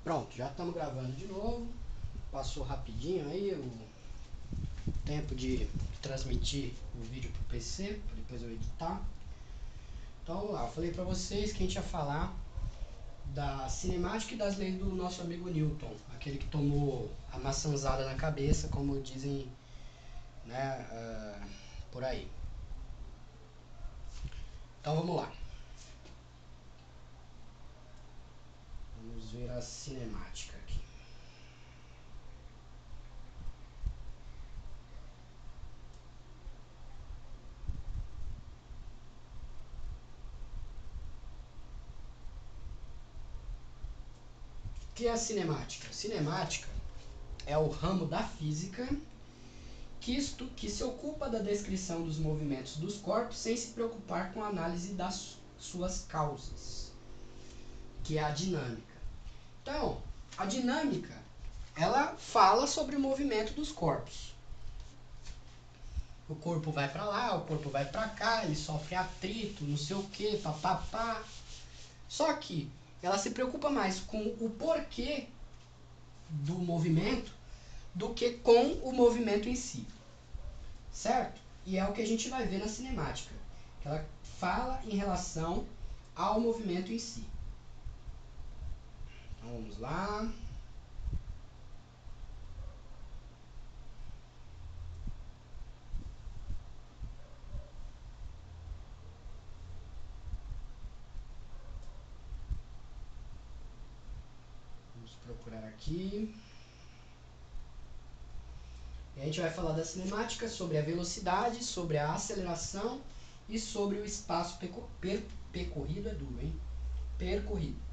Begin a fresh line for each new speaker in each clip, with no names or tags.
Pronto, já estamos gravando de novo. Passou rapidinho aí o tempo de transmitir o vídeo pro PC, para depois eu editar. Então vamos lá, eu falei para vocês que a gente ia falar da cinemática e das leis do nosso amigo Newton, aquele que tomou a maçãzada na cabeça, como dizem, né, por aí. Então vamos lá. Vamos ver a cinemática aqui. O que é a cinemática? Cinemática é o ramo da física que se ocupa da descrição dos movimentos dos corpos sem se preocupar com a análise das suas causas, que é a dinâmica. Então, a dinâmica, ela fala sobre o movimento dos corpos. O corpo vai para lá, o corpo vai para cá, ele sofre atrito, não sei o que, papapá. Só que ela se preocupa mais com o porquê do movimento do que com o movimento em si. Certo? E é o que a gente vai ver na cinemática, que ela fala em relação ao movimento em si. Então vamos lá. Vamos procurar aqui. E a gente vai falar da cinemática sobre a velocidade, sobre a aceleração e sobre o espaço percorrido, é duro, hein? Percorrido.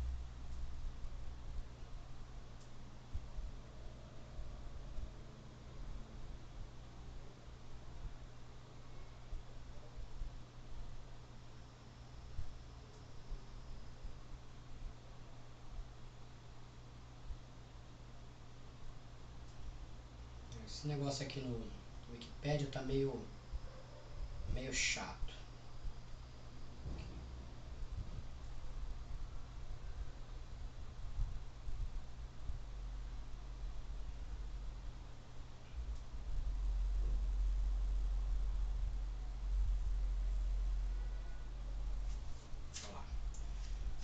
Esse negócio aqui no Wikipedia tá meio chato.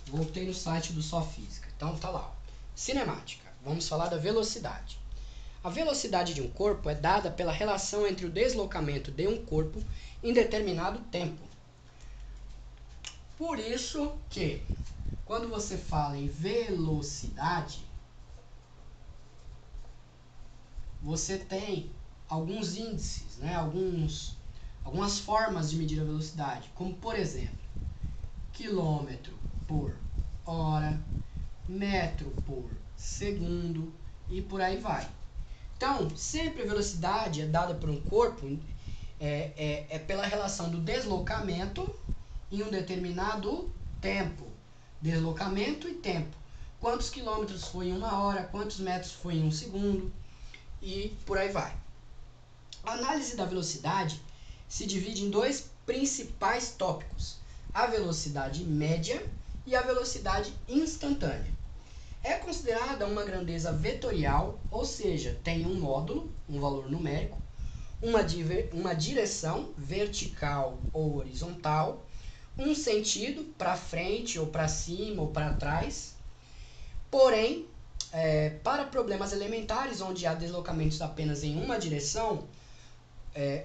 Voltei no site do Só Física. Então tá lá. Cinemática. Vamos falar da velocidade. A velocidade de um corpo é dada pela relação entre o deslocamento de um corpo em determinado tempo. Por isso que, quando você fala em velocidade, você tem alguns índices, né? Algumas formas de medir a velocidade, como por exemplo, quilômetro por hora, metro por segundo e por aí vai. Então, sempre a velocidade é dada por um corpo pela relação do deslocamento em um determinado tempo. Deslocamento e tempo. Quantos quilômetros foi em uma hora, quantos metros foi em um segundo e por aí vai. A análise da velocidade se divide em dois principais tópicos: a velocidade média e a velocidade instantânea. É considerada uma grandeza vetorial, ou seja, tem um módulo, um valor numérico, uma direção vertical ou horizontal, um sentido para frente ou para cima ou para trás. Porém, para problemas elementares onde há deslocamentos apenas em uma direção,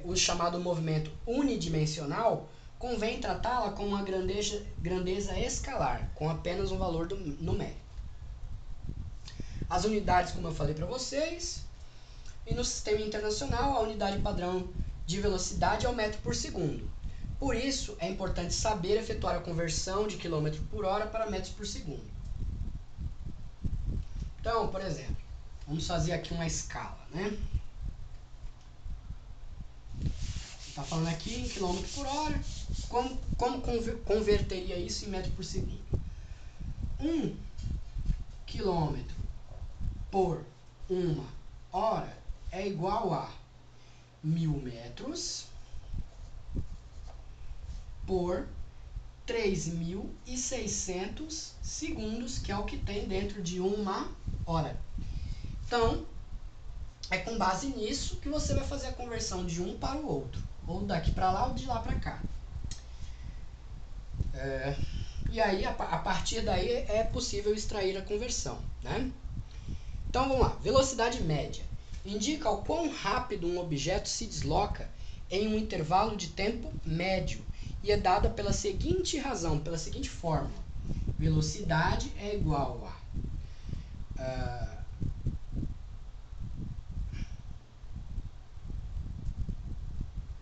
o chamado movimento unidimensional, convém tratá-la como uma grandeza escalar, com apenas um valor numérico. As unidades, como eu falei para vocês, e no sistema internacional, a unidade padrão de velocidade é o metro por segundo. Por isso, é importante saber efetuar a conversão de quilômetro por hora para metros por segundo. Então, por exemplo, vamos fazer aqui uma escala, né? Está falando aqui em quilômetro por hora. Como converteria isso em metro por segundo? 1 quilômetro por 1 hora é igual a 1000 metros por 3.600 segundos, que é o que tem dentro de uma hora. Então, é com base nisso que você vai fazer a conversão de um para o outro, ou daqui para lá ou de lá para cá. E aí, a partir daí, é possível extrair a conversão, né? Então, vamos lá. Velocidade média indica o quão rápido um objeto se desloca em um intervalo de tempo médio e é dada pela seguinte razão, pela seguinte fórmula. Velocidade é igual a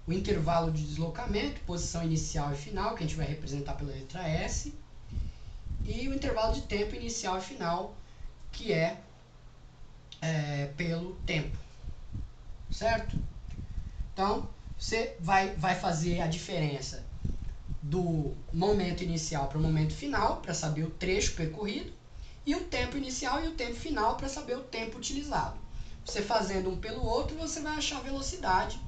o intervalo de deslocamento, posição inicial e final, que a gente vai representar pela letra S, e o intervalo de tempo inicial e final, que é pelo tempo, certo? Então, você vai fazer a diferença do momento inicial para o momento final, para saber o trecho percorrido, e o tempo inicial e o tempo final para saber o tempo utilizado. Você fazendo um pelo outro, você vai achar a velocidade,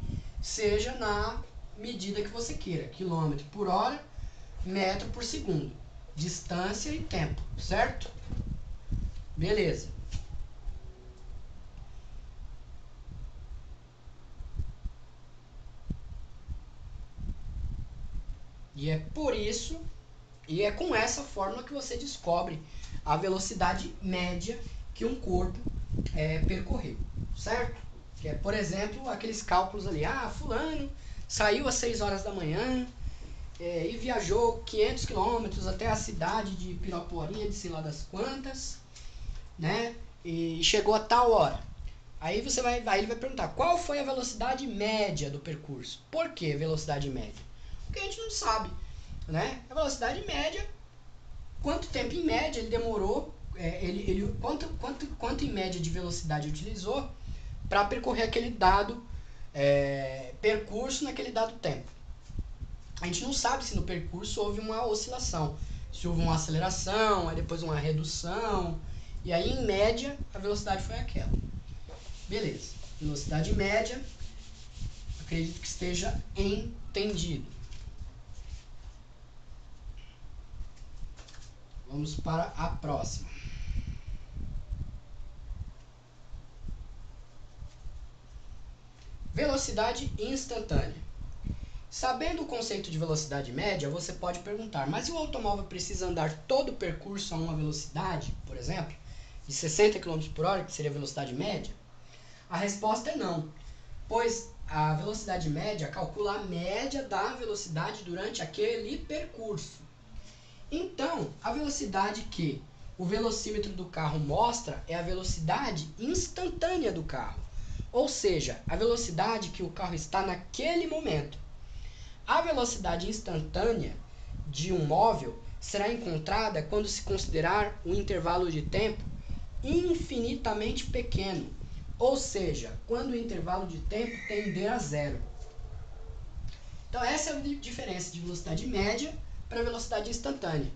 seja na medida que você queira, quilômetro por hora, metro por segundo, distância e tempo, certo? Beleza. E é por isso, e é com essa fórmula que você descobre a velocidade média que um corpo percorreu, certo? Que é, por exemplo, aqueles cálculos ali, fulano saiu às 6 horas da manhã e viajou 500 quilômetros até a cidade de Piraporinha, de sei lá das quantas, né? E chegou a tal hora. Aí ele vai perguntar, qual foi a velocidade média do percurso? Por que velocidade média? Porque a gente não sabe, né? A velocidade média, quanto tempo em média ele demorou, quanto em média de velocidade utilizou para percorrer aquele dado percurso naquele dado tempo. A gente não sabe se no percurso houve uma oscilação, se houve uma aceleração, aí depois uma redução, e aí em média a velocidade foi aquela. Beleza, velocidade média, acredito que esteja entendido. Vamos para a próxima. Velocidade instantânea. Sabendo o conceito de velocidade média, você pode perguntar, mas e o automóvel precisa andar todo o percurso a uma velocidade, por exemplo, de 60 km por hora, que seria a velocidade média? A resposta é não, pois a velocidade média calcula a média da velocidade durante aquele percurso. Então, a velocidade que o velocímetro do carro mostra é a velocidade instantânea do carro, ou seja, a velocidade que o carro está naquele momento. A velocidade instantânea de um móvel será encontrada quando se considerar um intervalo de tempo infinitamente pequeno, ou seja, quando o intervalo de tempo tender a zero. Então essa é a diferença de velocidade média para velocidade instantânea.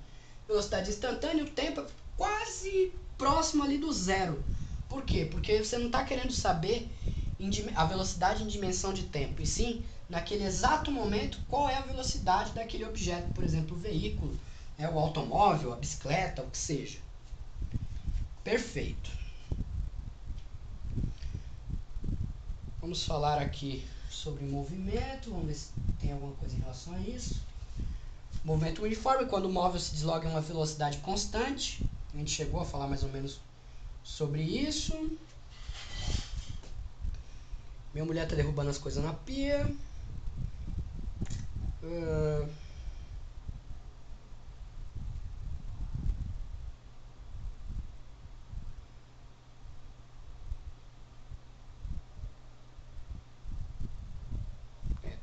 Velocidade instantânea, o tempo é quase próximo ali do zero. Por quê? Porque você não está querendo saber a velocidade em dimensão de tempo, e sim, naquele exato momento, qual é a velocidade daquele objeto, por exemplo, o veículo, o automóvel, a bicicleta, o que seja. Perfeito. Vamos falar aqui sobre movimento, vamos ver se tem alguma coisa em relação a isso. Movimento uniforme, quando o móvel se desloca em uma velocidade constante. A gente chegou a falar mais ou menos sobre isso. Minha mulher tá derrubando as coisas na pia.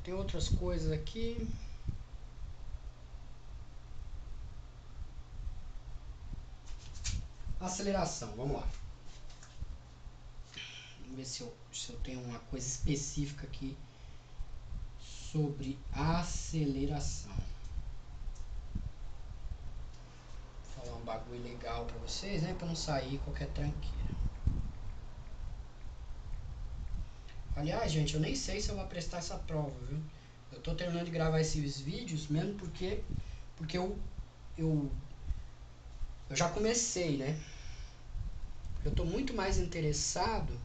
Tem outras coisas aqui. Aceleração, vamos lá. Vamos ver se eu tenho uma coisa específica aqui sobre aceleração. Vou falar um bagulho legal pra vocês, né? Pra não sair qualquer tranqueira. Aliás, gente, eu nem sei se eu vou prestar essa prova, viu? Eu tô terminando de gravar esses vídeos mesmo porque porque eu já comecei, né? Eu estou muito mais interessado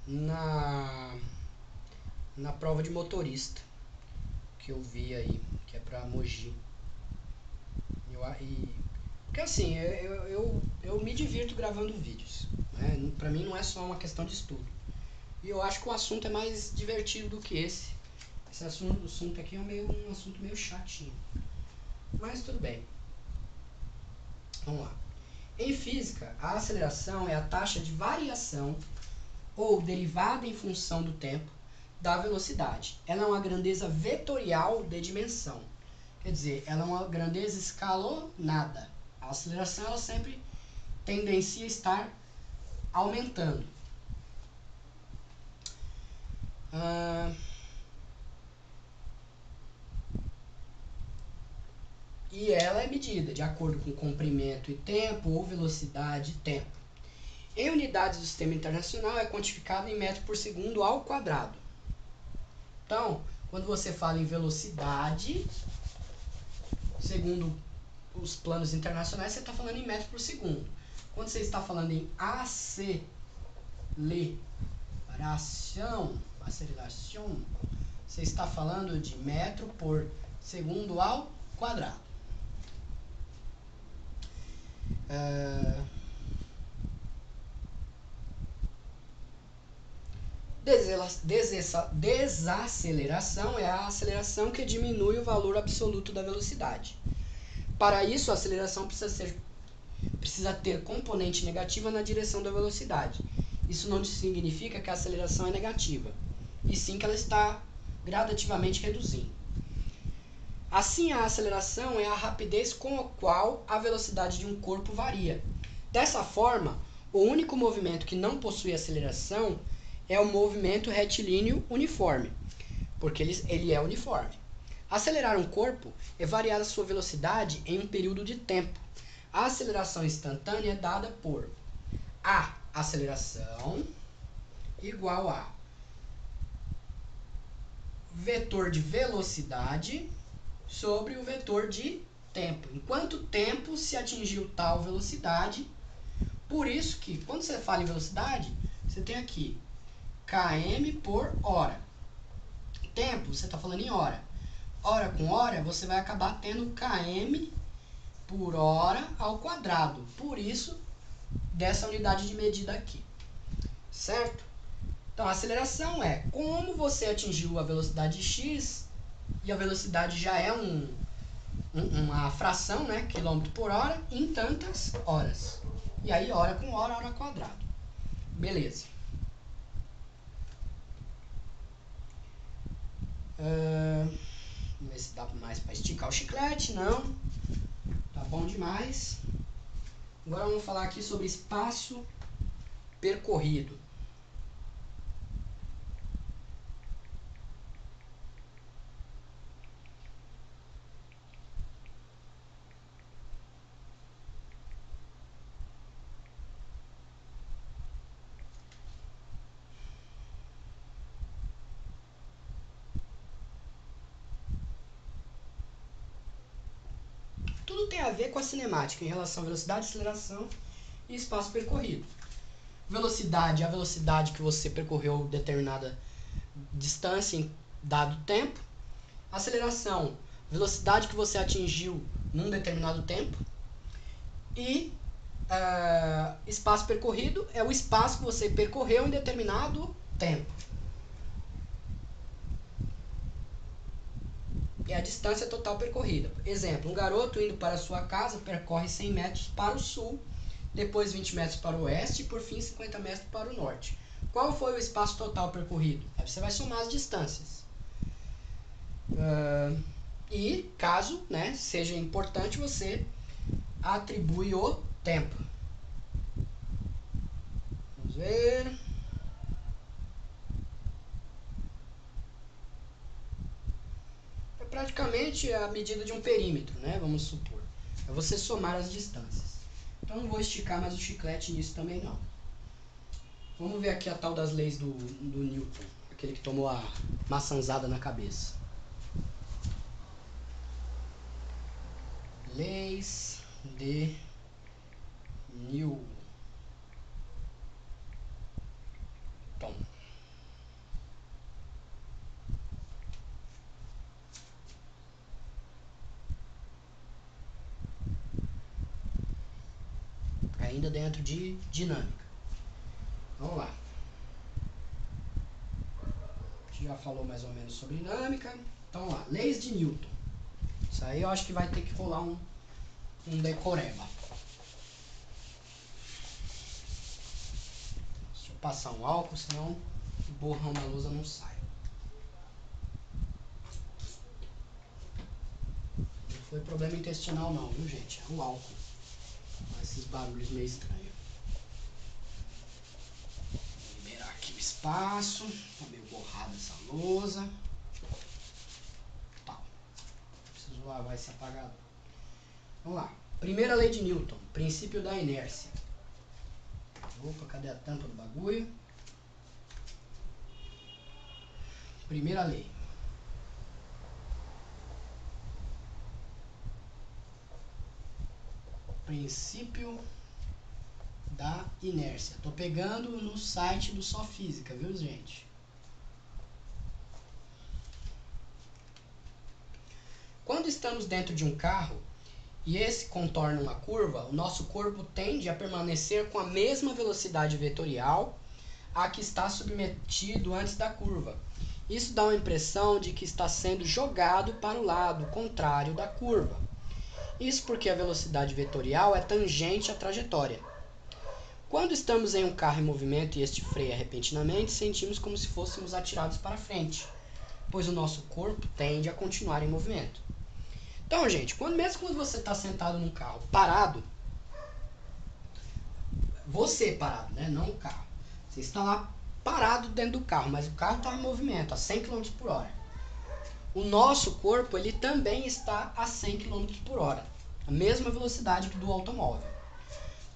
na prova de motorista que eu vi aí, que é para Mogi. Porque assim, eu me divirto gravando vídeos, né? Pra mim não é só uma questão de estudo. E eu acho que o assunto é mais divertido do que esse. Esse assunto aqui é um assunto meio chatinho. Mas tudo bem. Vamos lá. Em física, a aceleração é a taxa de variação ou derivada em função do tempo da velocidade. Ela é uma grandeza vetorial de dimensão. Quer dizer, ela é uma grandeza escalonada. A aceleração ela sempre tendencia a estar aumentando. E ela é medida de acordo com comprimento e tempo ou velocidade e tempo. Em unidades do sistema internacional é quantificado em metro por segundo ao quadrado. Então, quando você fala em velocidade, segundo os planos internacionais, você está falando em metro por segundo. Quando você está falando em aceleração, você está falando de metro por segundo ao quadrado. Desaceleração é a aceleração que diminui o valor absoluto da velocidade. Para isso, a aceleração precisa ter componente negativa na direção da velocidade. Isso não significa que a aceleração é negativa, e sim que ela está gradativamente reduzindo. Assim, a aceleração é a rapidez com a qual a velocidade de um corpo varia. Dessa forma, o único movimento que não possui aceleração é o movimento retilíneo uniforme, porque ele é uniforme. Acelerar um corpo é variar a sua velocidade em um período de tempo. A aceleração instantânea é dada por a aceleração igual a vetor de velocidade sobre o vetor de tempo. Em quanto tempo se atingiu tal velocidade? Por isso que, quando você fala em velocidade, você tem aqui km por hora. Tempo, você está falando em hora. Hora com hora, você vai acabar tendo km por hora ao quadrado. Por isso, dessa unidade de medida aqui. Certo? Então, a aceleração é como você atingiu a velocidade x, e a velocidade já é uma fração, né, quilômetro por hora, em tantas horas. E aí, hora com hora, hora ao quadrado. Beleza. Vamos ver se dá mais para esticar o chiclete. Não. Tá bom demais. Agora vamos falar aqui sobre espaço percorrido. Tudo tem a ver com a cinemática em relação à velocidade, aceleração e espaço percorrido. Velocidade é a velocidade que você percorreu determinada distância em dado tempo. Aceleração, velocidade que você atingiu num determinado tempo. E espaço percorrido é o espaço que você percorreu em determinado tempo. É a distância total percorrida. Exemplo, um garoto indo para a sua casa percorre 100 metros para o sul, depois 20 metros para o oeste e por fim 50 metros para o norte. Qual foi o espaço total percorrido? Aí você vai somar as distâncias. E caso, né, seja importante, você atribui o tempo. Vamos ver. É praticamente a medida de um perímetro, né? Vamos supor. É você somar as distâncias. Então não vou esticar mais o chiclete nisso também não. Vamos ver aqui a tal das leis do Newton, aquele que tomou a maçãzada na cabeça. Leis de Newton. Ainda dentro de dinâmica. Vamos lá. A gente já falou mais ou menos sobre dinâmica. Então vamos lá. Leis de Newton. Isso aí eu acho que vai ter que rolar um decoreba. Deixa eu passar um álcool, senão o borrão da lousa não sai. Não foi problema intestinal não, viu gente? É o álcool. Esses barulhos meio estranhos. Vou liberar aqui o espaço. Tá meio borrada essa lousa. Tá. Preciso lavar esse apagador. Vamos lá. Primeira lei de Newton. Princípio da inércia. Opa, cadê a tampa do bagulho? Primeira lei. Princípio da inércia. Tô pegando no site do Só Física, viu, gente? Quando estamos dentro de um carro e esse contorna uma curva, o nosso corpo tende a permanecer com a mesma velocidade vetorial a que está submetido antes da curva. Isso dá uma impressão de que está sendo jogado para o lado contrário da curva. Isso porque a velocidade vetorial é tangente à trajetória. Quando estamos em um carro em movimento e este freia repentinamente, sentimos como se fôssemos atirados para frente, pois o nosso corpo tende a continuar em movimento. Então, gente, mesmo quando você está sentado num carro parado, você parado, né? Não o carro. Você está lá parado dentro do carro, mas o carro está em movimento, a 100 km por hora. O nosso corpo, ele também está a 100 km por hora, a mesma velocidade que do automóvel.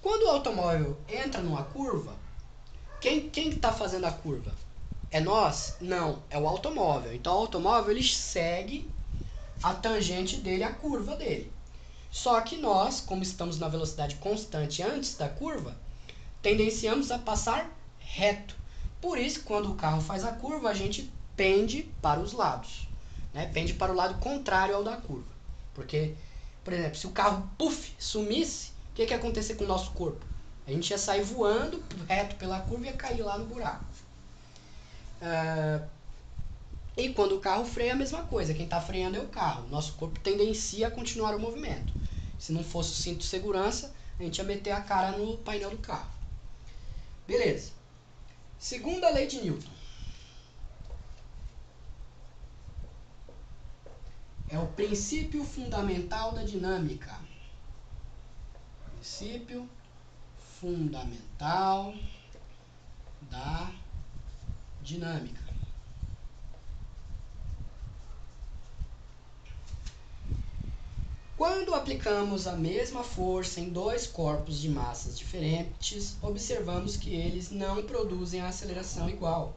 Quando o automóvel entra numa curva, quem está fazendo a curva? É nós? Não, é o automóvel. Então o automóvel ele segue a tangente dele, a curva dele. Só que nós, como estamos na velocidade constante antes da curva, tendenciamos a passar reto. Por isso, quando o carro faz a curva, a gente pende para os lados, né? Pende para o lado contrário ao da curva. Porque, por exemplo, se o carro sumisse, o que ia acontecer com o nosso corpo? A gente ia sair voando reto pela curva e ia cair lá no buraco. E quando o carro freia, a mesma coisa. Quem está freando é o carro. Nosso corpo tendencia a continuar o movimento. Se não fosse o cinto de segurança, a gente ia meter a cara no painel do carro. Beleza. Segunda lei de Newton. É o princípio fundamental da dinâmica. Princípio fundamental da dinâmica. Quando aplicamos a mesma força em dois corpos de massas diferentes, observamos que eles não produzem a aceleração igual.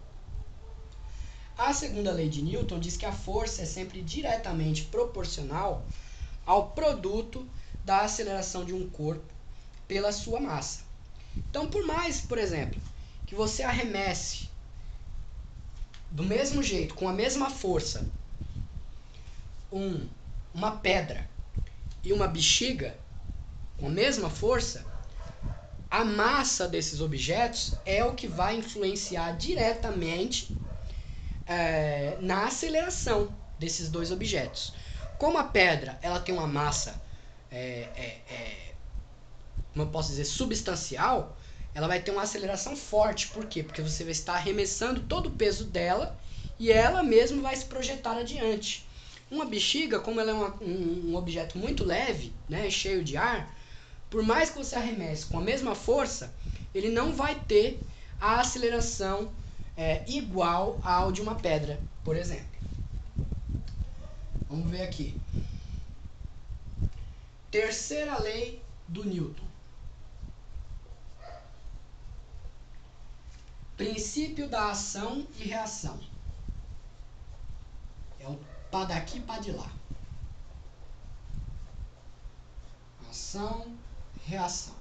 A segunda lei de Newton diz que a força é sempre diretamente proporcional ao produto da aceleração de um corpo pela sua massa. Então, por mais, por exemplo, que você arremesse do mesmo jeito, com a mesma força, uma pedra e uma bexiga, com a mesma força, a massa desses objetos é o que vai influenciar diretamente na aceleração desses dois objetos. Como a pedra ela tem uma massa, como eu posso dizer, substancial, ela vai ter uma aceleração forte. Por quê? Porque você vai estar arremessando todo o peso dela e ela mesma vai se projetar adiante. Uma bexiga, como ela é um objeto muito leve, né, cheio de ar, por mais que você arremesse com a mesma força, ele não vai ter a aceleração igual ao de uma pedra, por exemplo. Vamos ver aqui. Terceira lei do Newton. Princípio da ação e reação. É o pá daqui, pá de lá. Ação, reação.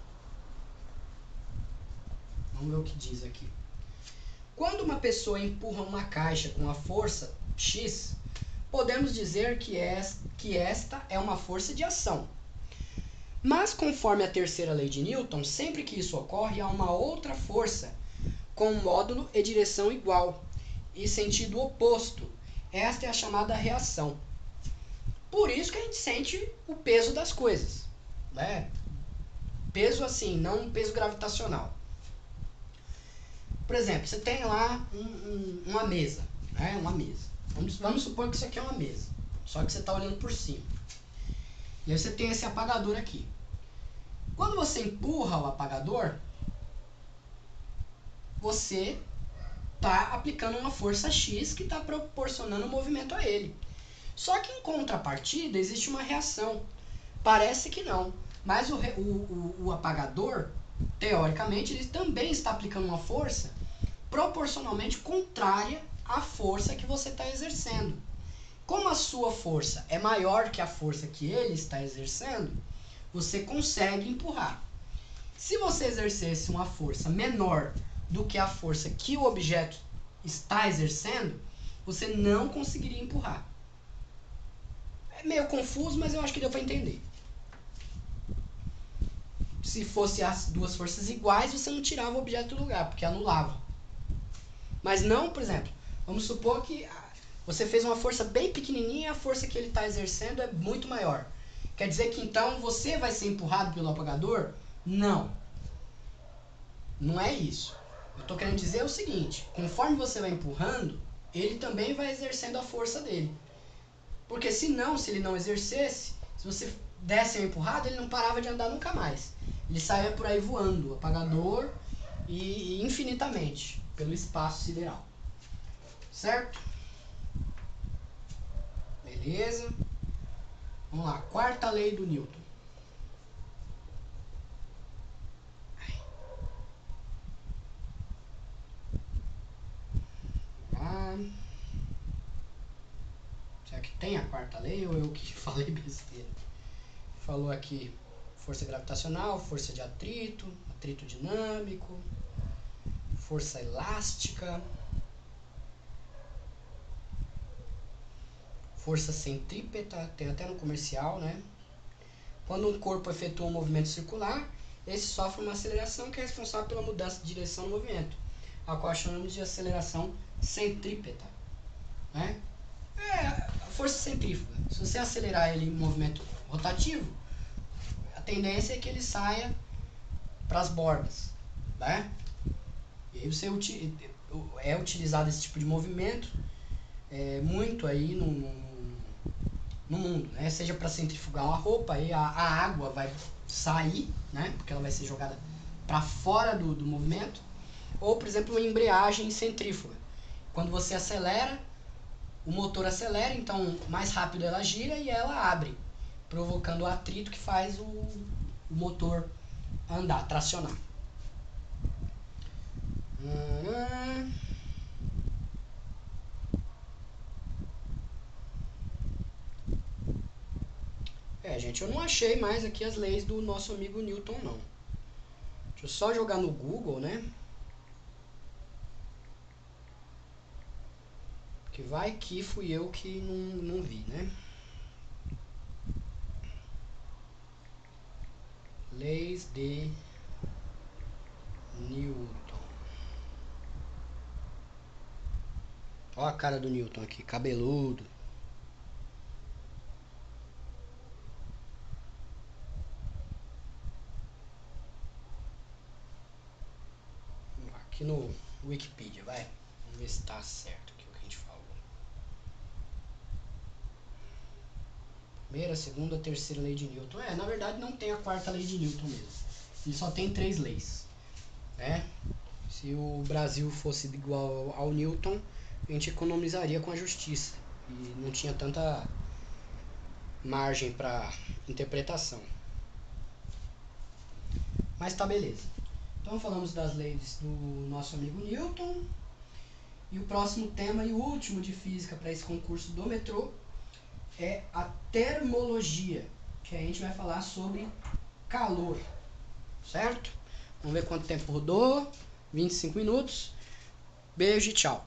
Vamos ver o que diz aqui. Quando uma pessoa empurra uma caixa com a força X, podemos dizer que esta é uma força de ação. Mas, conforme a terceira lei de Newton, sempre que isso ocorre, há uma outra força com módulo e direção igual e sentido oposto. Esta é a chamada reação. Por isso que a gente sente o peso das coisas, né? Peso assim, não um peso gravitacional. Por exemplo, você tem lá uma mesa, né? Uma mesa. Vamos supor que isso aqui é uma mesa, só que você está olhando por cima. E aí você tem esse apagador aqui. Quando você empurra o apagador, você está aplicando uma força X que está proporcionando movimento a ele. Só que em contrapartida existe uma reação. Parece que não, mas o apagador, teoricamente, ele também está aplicando uma força proporcionalmente contrária à força que você está exercendo. Como a sua força é maior que a força que ele está exercendo, você consegue empurrar. Se você exercesse uma força menor do que a força que o objeto está exercendo, você não conseguiria empurrar. É meio confuso, mas eu acho que deu para entender. Se fosse as duas forças iguais, você não tirava o objeto do lugar, porque anulava. Mas não, por exemplo, vamos supor que você fez uma força bem pequenininha e a força que ele está exercendo é muito maior. Quer dizer que então você vai ser empurrado pelo apagador? Não. Não é isso. Eu estou querendo dizer o seguinte, conforme você vai empurrando, ele também vai exercendo a força dele. Porque senão, se ele não exercesse, se você desse uma empurrada, ele não parava de andar nunca mais. Ele saía por aí voando, apagador e infinitamente, pelo espaço sideral. Certo? Beleza. Vamos lá, quarta lei do Newton. Será que tem a quarta lei ou eu que falei besteira? Falou aqui força gravitacional, força de atrito, atrito dinâmico, força elástica, força centrípeta, tem até no comercial, né? Quando um corpo efetua um movimento circular, esse sofre uma aceleração que é responsável pela mudança de direção do movimento, a qual chamamos de aceleração centrípeta, né? É a força centrífuga. Se você acelerar ele em movimento rotativo, a tendência é que ele saia para as bordas, né? E aí você é utilizado esse tipo de movimento muito aí no mundo, né? Seja para centrifugar uma roupa, aí a água vai sair, né? Porque ela vai ser jogada para fora do movimento. Ou, por exemplo, uma embreagem centrífuga. Quando você acelera, o motor acelera, então mais rápido ela gira e ela abre, provocando o atrito que faz o motor andar, tracionar. Gente, eu não achei mais aqui as leis do nosso amigo Newton, não. Deixa eu só jogar no Google, né? Que vai que fui eu que não vi, né? Leis de Newton. Ó a cara do Newton aqui, cabeludo. Aqui no Wikipedia, vai. Vamos ver se tá certo aqui o que a gente falou. Primeira, segunda, terceira lei de Newton. Na verdade não tem a quarta lei de Newton mesmo. Ele só tem 3 leis, né? Se o Brasil fosse igual ao Newton, a gente economizaria com a justiça e não tinha tanta margem para interpretação. Mas tá, beleza. Então falamos das leis do nosso amigo Newton. E o próximo tema e o último de física para esse concurso do metrô é a termologia. que a gente vai falar sobre calor, certo? Vamos ver quanto tempo rodou. 25 minutos. Beijo e tchau.